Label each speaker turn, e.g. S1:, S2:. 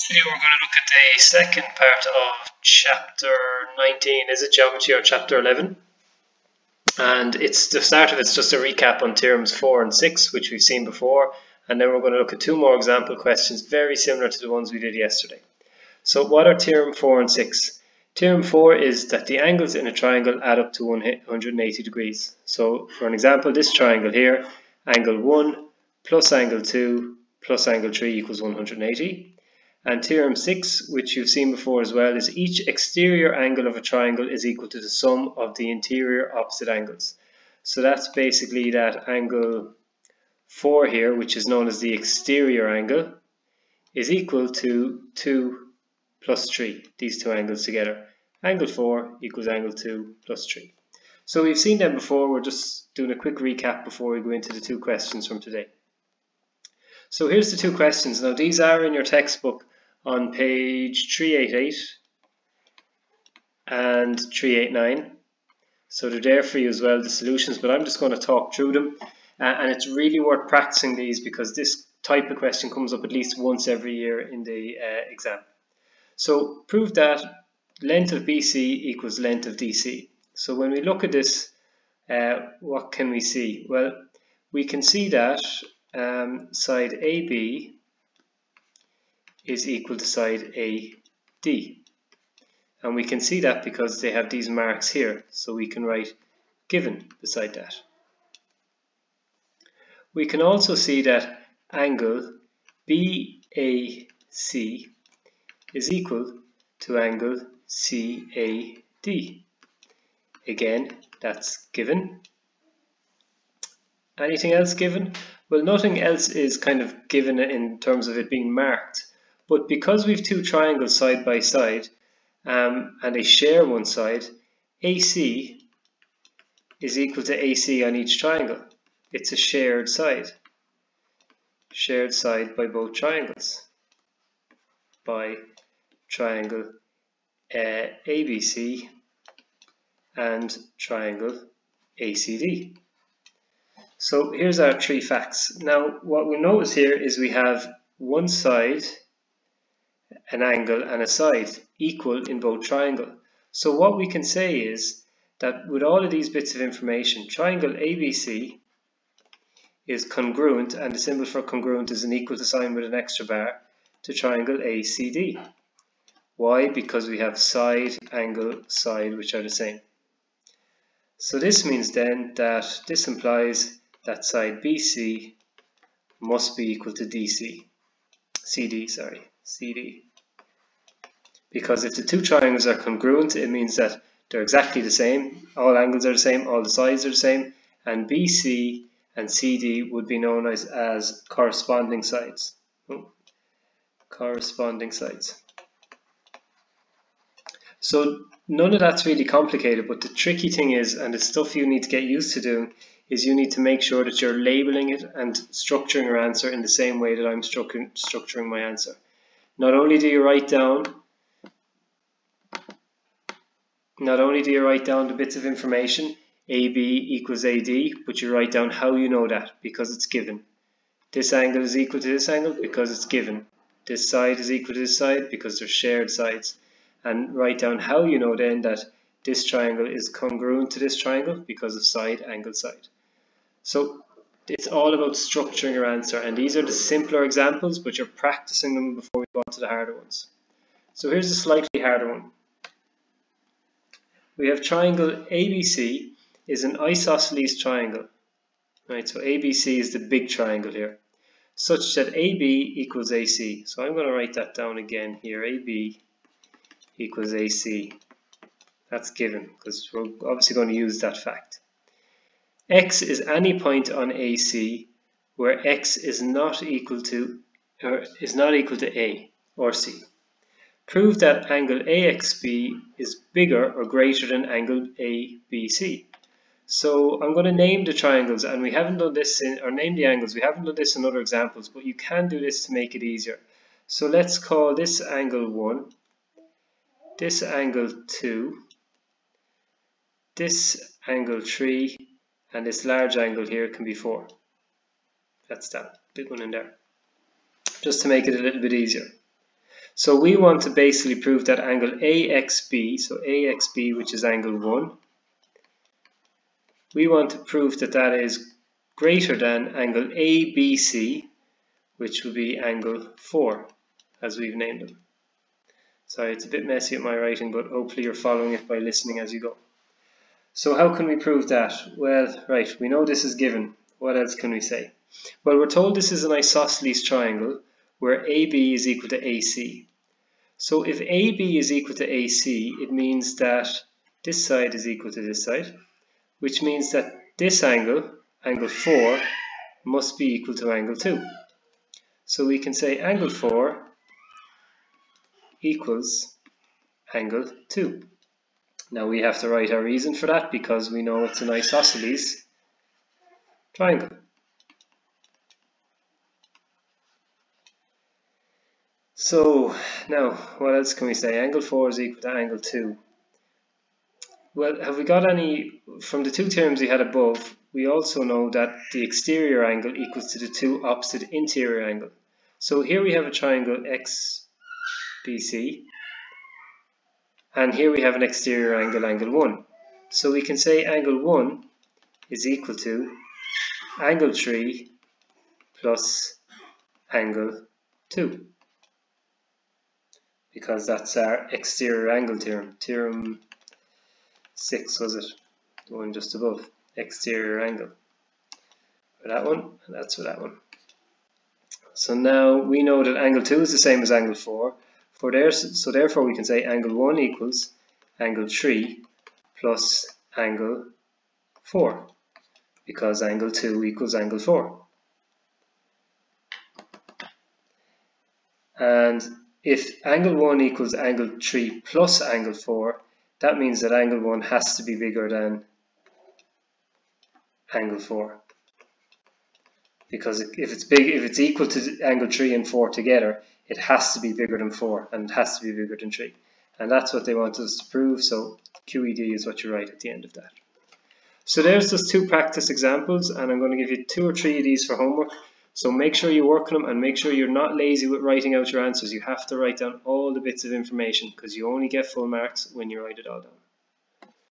S1: Today we're going to look at the second part of chapter 19. Is it geometry, or chapter 11? And it's the start of it's just a recap on theorems 4 and 6, which we've seen before, and then we're going to look at two more example questions very similar to the ones we did yesterday. So what are theorem 4 and 6? Theorem 4 is that the angles in a triangle add up to 180 degrees. So for an example, this triangle here, angle 1 plus angle 2 plus angle 3 equals 180. And theorem 6, which you've seen before as well, is each exterior angle of a triangle is equal to the sum of the interior opposite angles. So that's basically that angle 4 here, which is known as the exterior angle, is equal to 2 plus 3, these two angles together. Angle 4 equals angle 2 plus 3. So we've seen them before, we're just doing a quick recap before we go into the two questions from today. So here's the two questions. Now these are in your textbook on page 388 and 389. So they're there for you as well, the solutions, but I'm just going to talk through them. And it's really worth practicing these because this type of question comes up at least once every year in the exam. So prove that length of BC equals length of DC. So when we look at this, what can we see? Well, we can see that side AB is equal to side AD. And we can see that because they have these marks here. So we can write given beside that. We can also see that angle BAC is equal to angle CAD. Again, that's given. Anything else given? Well, nothing else is kind of given in terms of it being marked. But because we've two triangles side by side and they share one side, AC is equal to AC on each triangle. It's a shared side by both triangles, by triangle ABC and triangle ACD. So here's our three facts. Now what we notice here is we have one side, an angle and a side equal in both triangles. So what we can say is that with all of these bits of information, triangle ABC is congruent, and the symbol for congruent is an equal to sign with an extra bar, to triangle ACD. Why? Because we have side, angle, side, which are the same. So this means then that this implies that side BC must be equal to CD. Because if the two triangles are congruent, it means that they're exactly the same. All angles are the same, all the sides are the same, and BC and CD would be known as corresponding sides. Corresponding sides. So none of that's really complicated, but the tricky thing is, and the stuff you need to get used to doing, is you need to make sure that you're labeling it and structuring your answer in the same way that I'm structuring my answer. Not only do you write down the bits of information, AB equals AD, but you write down how you know that, because it's given. This angle is equal to this angle because it's given. This side is equal to this side because they're shared sides. And write down how you know then that this triangle is congruent to this triangle because of side, angle, side. So it's all about structuring your answer, and these are the simpler examples, but you're practicing them before we go on to the harder ones. So here's a slightly harder one. We have triangle ABC is an isosceles triangle. Right, so ABC is the big triangle here, such that AB equals AC. So I'm going to write that down again here. AB equals AC. That's given because we're obviously going to use that fact. X is any point on AC where X is not equal to A or C. Prove that angle AXB is bigger or greater than angle ABC. So I'm going to name the triangles, and we haven't done this or name the angles. We haven't done this in other examples, but you can do this to make it easier. So let's call this angle 1, this angle 2, this angle 3, and this large angle here can be 4. That's that big one in there, just to make it a little bit easier. So we want to basically prove that angle AXB, so AXB, which is angle 1, we want to prove that that is greater than angle ABC, which would be angle 4, as we've named them. Sorry, it's a bit messy at my writing, but hopefully you're following it by listening as you go. So how can we prove that? Well, right, we know this is given. What else can we say? Well, we're told this is an isosceles triangle where AB is equal to AC. So if AB is equal to AC, it means that this side is equal to this side, which means that this angle, angle 4, must be equal to angle 2. So we can say angle 4 equals angle 2. Now we have to write our reason for that because we know it's an isosceles triangle. So now what else can we say? Angle 4 is equal to angle 2. Well, have we got any, from the two terms we had above, we also know that the exterior angle equals to the two opposite interior angle. So here we have a triangle XBC, and here we have an exterior angle, angle 1. So we can say angle 1 is equal to angle 3 plus angle 2. Because that's our exterior angle theorem. Theorem 6, was it? The one just above. Exterior angle. For that one, and that's for that one. So now we know that angle 2 is the same as angle 4. So therefore we can say angle 1 equals angle 3 plus angle 4. Because angle 2 equals angle 4. And if angle 1 equals angle 3 plus angle 4, that means that angle 1 has to be bigger than angle 4. Because if it's equal to angle 3 and 4 together, it has to be bigger than 4 and it has to be bigger than 3. And that's what they want us to prove, so QED is what you write at the end of that. So there's just two practice examples, and I'm going to give you 2 or 3 of these for homework. So make sure you work on them and make sure you're not lazy with writing out your answers. You have to write down all the bits of information because you only get full marks when you write it all down.